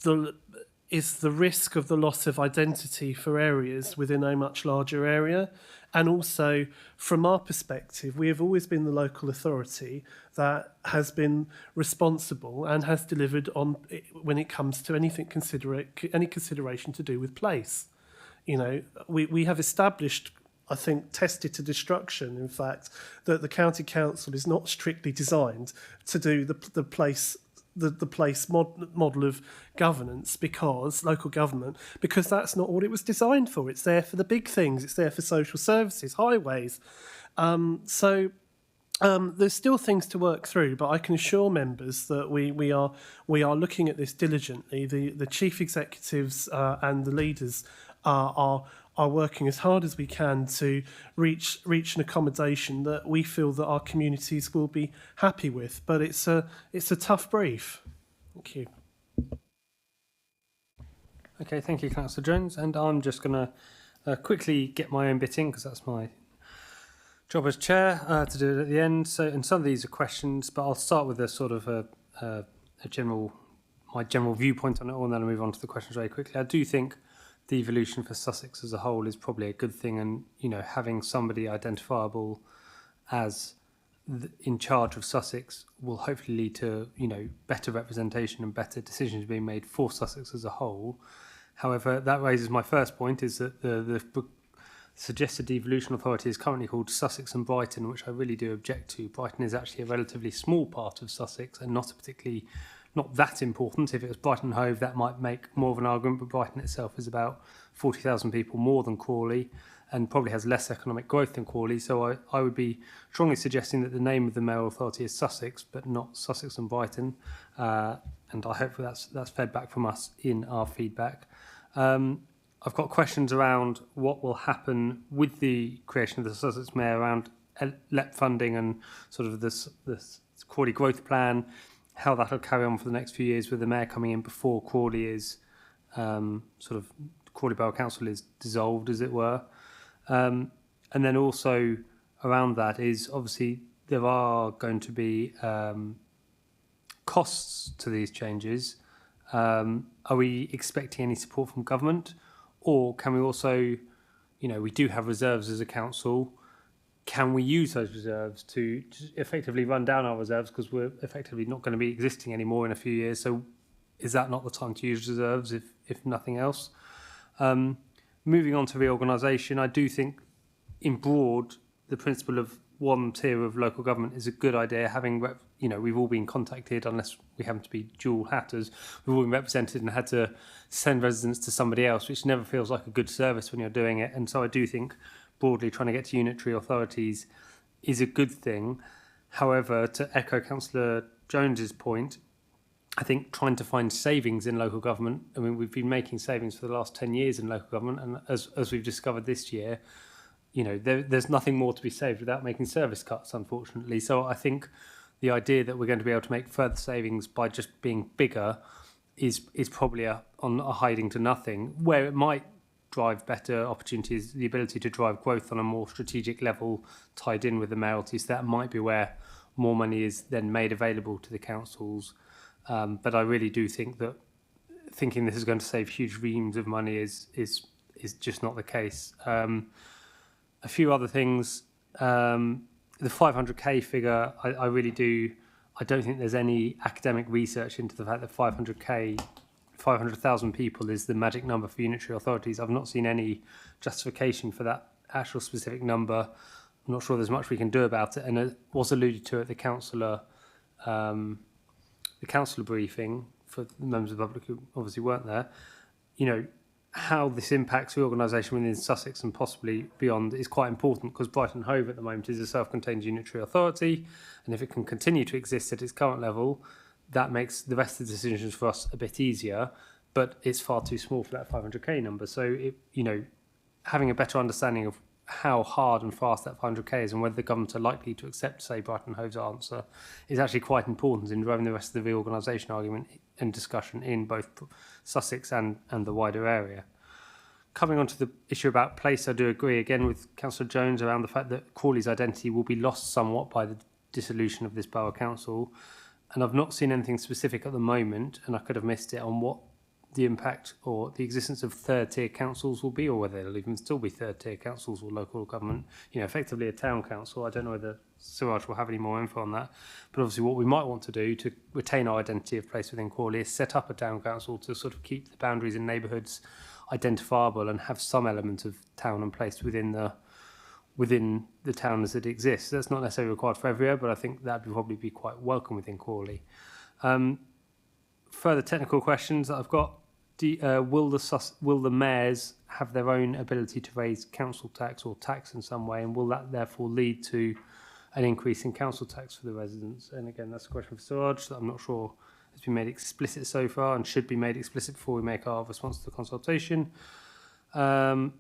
the risk of the loss of identity for areas within a much larger area. And also, from our perspective, we have always been the local authority that has been responsible and has delivered on when it comes to any consideration to do with place. We have established, I think, tested to destruction, in fact, that the county council is not strictly designed to do the place model of governance, because local government, because that's not what it was designed for. It's there for the big things. It's there for social services, highways. So there's still things to work through, but I can assure members that we are looking at this diligently. The chief executives and the leaders are working as hard as we can to reach an accommodation that we feel that our communities will be happy with. But it's a tough brief. Thank you. Okay, thank you, Councillor Jones. And I'm just going to quickly get my own bit in, because that's my job as chair, to do it at the end. So, and some of these are questions, but I'll start with a sort of my general viewpoint on it all, and then I'll move on to the questions very quickly. I do think devolution for Sussex as a whole is probably a good thing, and having somebody identifiable as in charge of Sussex will hopefully lead to better representation and better decisions being made for Sussex as a whole. However, that raises my first point, is that the suggested devolution authority is currently called Sussex and Brighton, which I really do object to. Brighton is actually a relatively small part of Sussex and not that important. If it was Brighton and Hove, that might make more of an argument, but Brighton itself is about 40,000 people more than Crawley, and probably has less economic growth than Crawley. So I would be strongly suggesting that the name of the mayoral authority is Sussex, but not Sussex and Brighton. And I hope that's fed back from us in our feedback. I've got questions around what will happen with the creation of the Sussex Mayor around LEP funding and sort of this Crawley growth plan, how that will carry on for the next few years with the mayor coming in before Crawley is Crawley Borough Council is dissolved, as it were. And then also around that is obviously there are going to be costs to these changes. Are we expecting any support from government, or can we also, we do have reserves as a council. Can we use those reserves to effectively run down our reserves, because we're effectively not going to be existing anymore in a few years? So is that not the time to use reserves, if nothing else? Moving on to reorganisation, I do think in broad the principle of one tier of local government is a good idea. Having we've all been contacted, unless we happen to be dual hatters, we've all been represented and had to send residents to somebody else, which never feels like a good service when you're doing it. And so I do think broadly trying to get to unitary authorities is a good thing. However, to echo Councillor Jones's point, I think trying to find savings in local government, I mean, we've been making savings for the last 10 years in local government, and as we've discovered this year, there's nothing more to be saved without making service cuts, unfortunately. So I think the idea that we're going to be able to make further savings by just being bigger is probably a hiding to nothing. Where it might drive better opportunities, the ability to drive growth on a more strategic level tied in with the mayoralties, that might be where more money is then made available to the councils. But I really do think that thinking this is going to save huge reams of money is just not the case. A few other things. The 500k figure, I really do. I don't think there's any academic research into the fact that 500,000 people is the magic number for unitary authorities. I've not seen any justification for that actual specific number. I'm not sure there's much we can do about it. And it was alluded to at the councillor briefing for the members of the public who obviously weren't there. How this impacts reorganisation within Sussex and possibly beyond is quite important, because Brighton Hove at the moment is a self-contained unitary authority, and if it can continue to exist at its current level, that makes the rest of the decisions for us a bit easier, but it's far too small for that 500k number. So, having a better understanding of how hard and fast that 500k is and whether the government are likely to accept, say, Brighton Hove's answer is actually quite important in driving the rest of the reorganisation argument and discussion in both Sussex and the wider area. Coming on to the issue about place, I do agree again with Councillor Jones around the fact that Crawley's identity will be lost somewhat by the dissolution of this borough council, and I've not seen anything specific at the moment, and I could have missed it, on what the impact or the existence of third-tier councils will be, or whether they'll even still be third-tier councils or local government, effectively a town council. I don't know whether Suraj will have any more info on that, but obviously what we might want to do to retain our identity of place within Crawley is set up a town council to sort of keep the boundaries in neighbourhoods identifiable and have some element of town and place within the town as it exists. That's not necessarily required for every area, but I think that would probably be quite welcome within Crawley. Further technical questions that I've got. Will the mayors have their own ability to raise council tax or tax in some way, and will that therefore lead to an increase in council tax for the residents? And again, that's a question for Suraj that I'm not sure has been made explicit so far and should be made explicit before we make our response to the consultation. And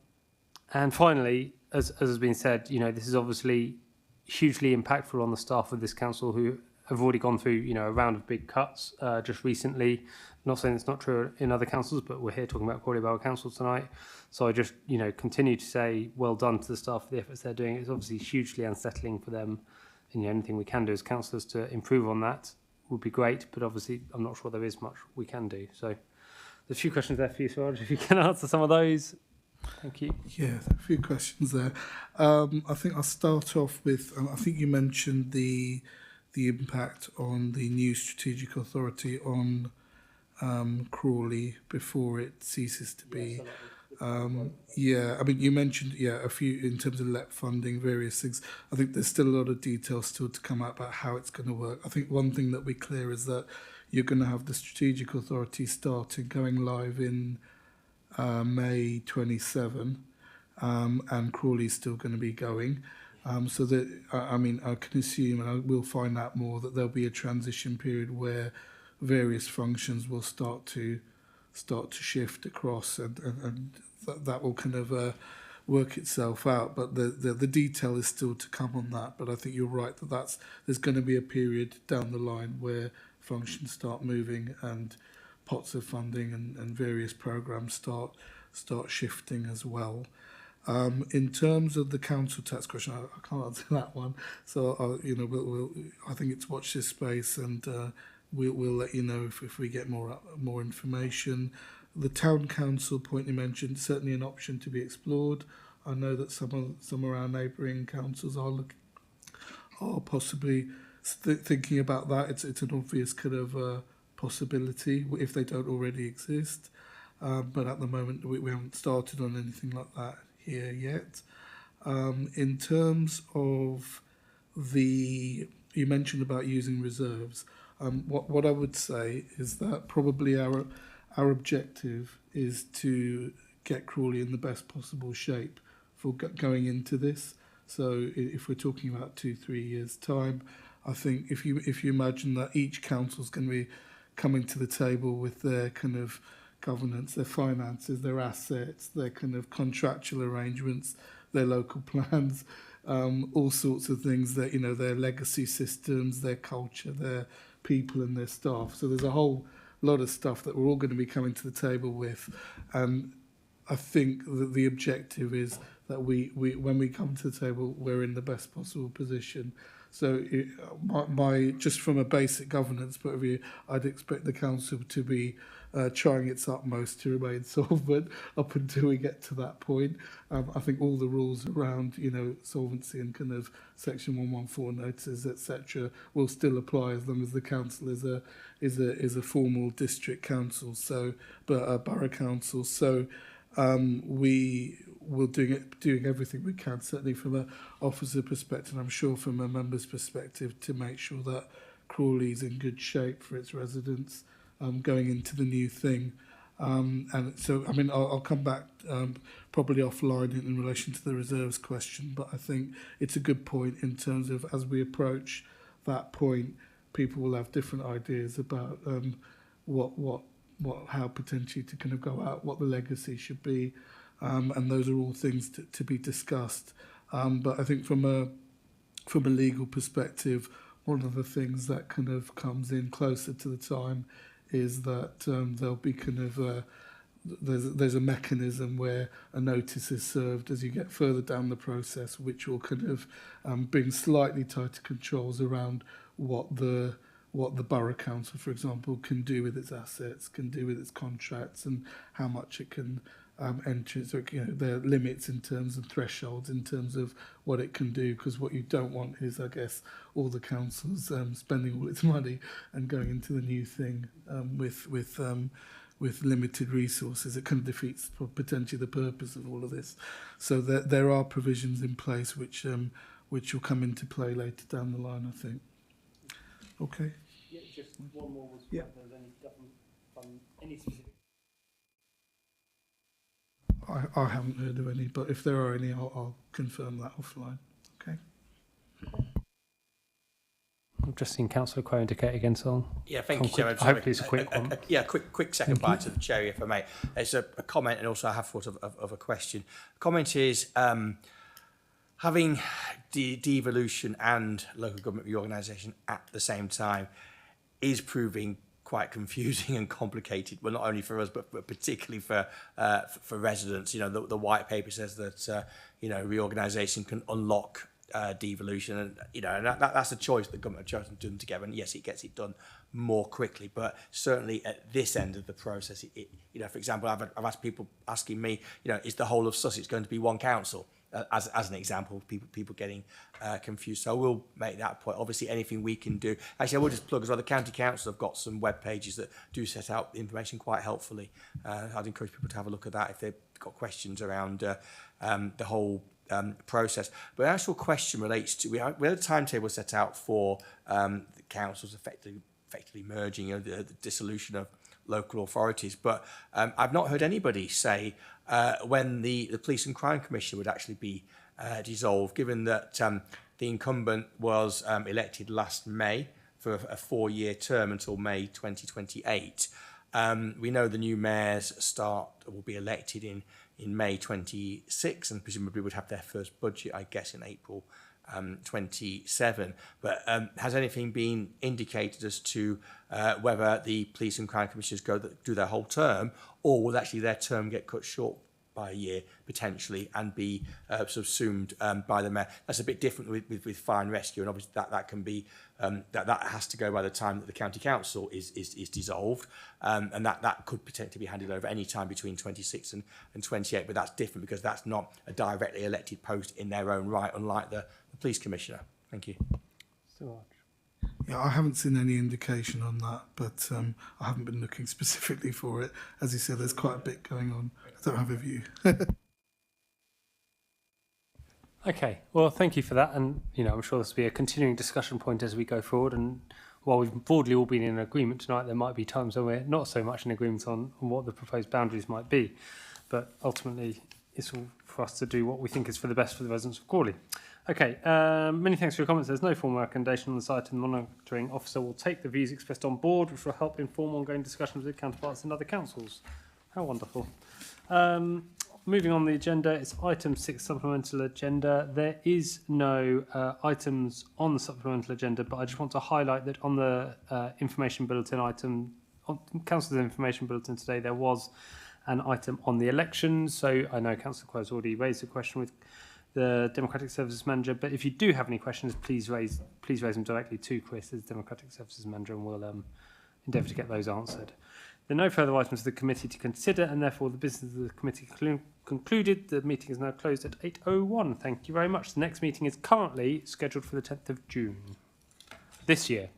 finally, as has been said, this is obviously hugely impactful on the staff of this council, who have already gone through, a round of big cuts just recently. Not saying it's not true in other councils, but we're here talking about Crawley Borough Council tonight. So I just, continue to say well done to the staff for the efforts they're doing. It's obviously hugely unsettling for them, and anything we can do as councillors to improve on that would be great. But obviously, I'm not sure there is much we can do. So there's a few questions there for you, Suraj. If you can answer some of those, thank you. Yeah, a few questions there. I think I'll start off with, I think you mentioned the impact on the new strategic authority on Crawley before it ceases to be. You mentioned a few in terms of LEP funding, various things. I think there's still a lot of details still to come out about how it's going to work. I think one thing that we're clear is that you're going to have the strategic authority going live in May 27. and Crawley's still going to be going. So that I mean, I can assume, and I will find out more, that there'll be a transition period where various functions will start to shift across, and that will kind of work itself out. But the detail is still to come on that. But I think you're right that there's going to be a period down the line where functions start moving and pots of funding and various programs start shifting as well. In terms of the council tax question, I can't answer that one. So we'll I think it's watch this space, and we'll let you know if we get more information. The town council point you mentioned, certainly an option to be explored. I know that some of our neighbouring councils are possibly thinking about that. It's an obvious kind of possibility if they don't already exist. But at the moment we haven't started on anything like that here yet. In terms of you mentioned about using reserves. What I would say is that probably our objective is to get Crawley in the best possible shape for going into this. So if we're talking about 2-3 years time, I think if you imagine that each council is going to be coming to the table with their kind of governance, their finances, their assets, their kind of contractual arrangements, their local plans, all sorts of things, that their legacy systems, their culture, their people and their staff. So there's a whole lot of stuff that we're all going to be coming to the table with, and I think that the objective is that we when we come to the table, we're in the best possible position. So my just from a basic governance point of view, I'd expect the council to be trying its utmost to remain solvent up until we get to that point. I think all the rules around solvency and kind of Section 114 notices, etc., will still apply as long as the council is a formal district council, but a borough council. So we will doing everything we can, certainly from an officer perspective, I'm sure from a member's perspective, to make sure that Crawley's in good shape for its residents going into the new thing. And so, I mean, I'll come back probably offline in relation to the reserves question, but I think it's a good point in terms of, as we approach that point, people will have different ideas about how potentially to kind of go out, what the legacy should be, and those are all things to be discussed. But I think from a legal perspective, one of the things that kind of comes in closer to the time is that there'll be kind of there's a mechanism where a notice is served as you get further down the process, which will kind of bring slightly tighter controls around what the borough council, for example, can do with its assets, can do with its contracts, and how much it can enter. So there are limits in terms of thresholds, in terms of what it can do, because what you don't want is, I guess, all the councils spending all its money and going into the new thing with limited resources. It kind of defeats potentially the purpose of all of this. So there are provisions in place which will come into play later down the line, I think. Okay. Yeah, just one more was yeah. Whether there's any government fund, any specific. I haven't heard of any, but if there are any, I'll confirm that offline. Okay. I've just seen Councillor Quo indicate again, so yeah, thank you, Chairman. Hopefully it's a quick one. Quick second bite to the chair, if I may. It's a comment, and also I have thought of a question. The comment is having devolution and local government reorganisation at the same time is proving quite confusing and complicated. Well, not only for us, but particularly for residents. The white paper says that reorganisation can unlock devolution, and that's a choice the government has chosen to do them together. And yes, it gets it done more quickly, but certainly at this end of the process, for example, I've asked people asking me, is the whole of Sussex going to be one council? As an example, people getting confused. So we'll make that point. Obviously, anything we can do. Actually, I will just plug as well. The county council have got some web pages that do set out the information quite helpfully. I'd encourage people to have a look at that if they've got questions around the whole process. But the actual question relates to we had a timetable set out for the councils effectively merging, the dissolution of local authorities. But I've not heard anybody say when the Police and Crime Commission would actually be dissolved, given that the incumbent was elected last May for a 4-year term until May 2028. We know the new mayors will be elected in May 26 and presumably would have their first budget, I guess, in April 27. But has anything been indicated as to whether the Police and Crime Commissioners do their whole term, or will actually their term get cut short by a year potentially and be subsumed by the mayor? That's a bit different with fire and rescue, and obviously that can be that has to go by the time that the county council is dissolved, and that could potentially be handed over any time between 26 and 28. But that's different because that's not a directly elected post in their own right, unlike the police commissioner. Thank you. Yeah, I haven't seen any indication on that, but I haven't been looking specifically for it. As you said, there's quite a bit going on. I don't have a view. Okay, well, thank you for that, and I'm sure this will be a continuing discussion point as we go forward. And while we've broadly all been in agreement tonight, there might be times when we're not so much in agreement on what the proposed boundaries might be. But ultimately, it's all for us to do what we think is for the best for the residents of Crawley. Okay, many thanks for your comments. There's no formal recommendation on this item. The monitoring officer will take the views expressed on board, which will help inform ongoing discussions with counterparts in other councils. How wonderful. Moving on the agenda, it's item 6, supplemental agenda. There is no items on the supplemental agenda, but I just want to highlight that on the information bulletin item, on Council's information bulletin today, there was an item on the elections. So I know Councillor Quayle's already raised a question with the Democratic Services Manager, but if you do have any questions, please raise them directly to Chris as Democratic Services Manager, and we'll endeavour to get those answered. There are no further items for the committee to consider, and therefore the business of the committee concluded. The meeting is now closed at 8:01. Thank you very much. The next meeting is currently scheduled for the 10th of June. This year.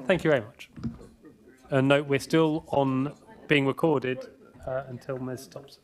Thank you very much. And note, we're still on being recorded until Mez stops.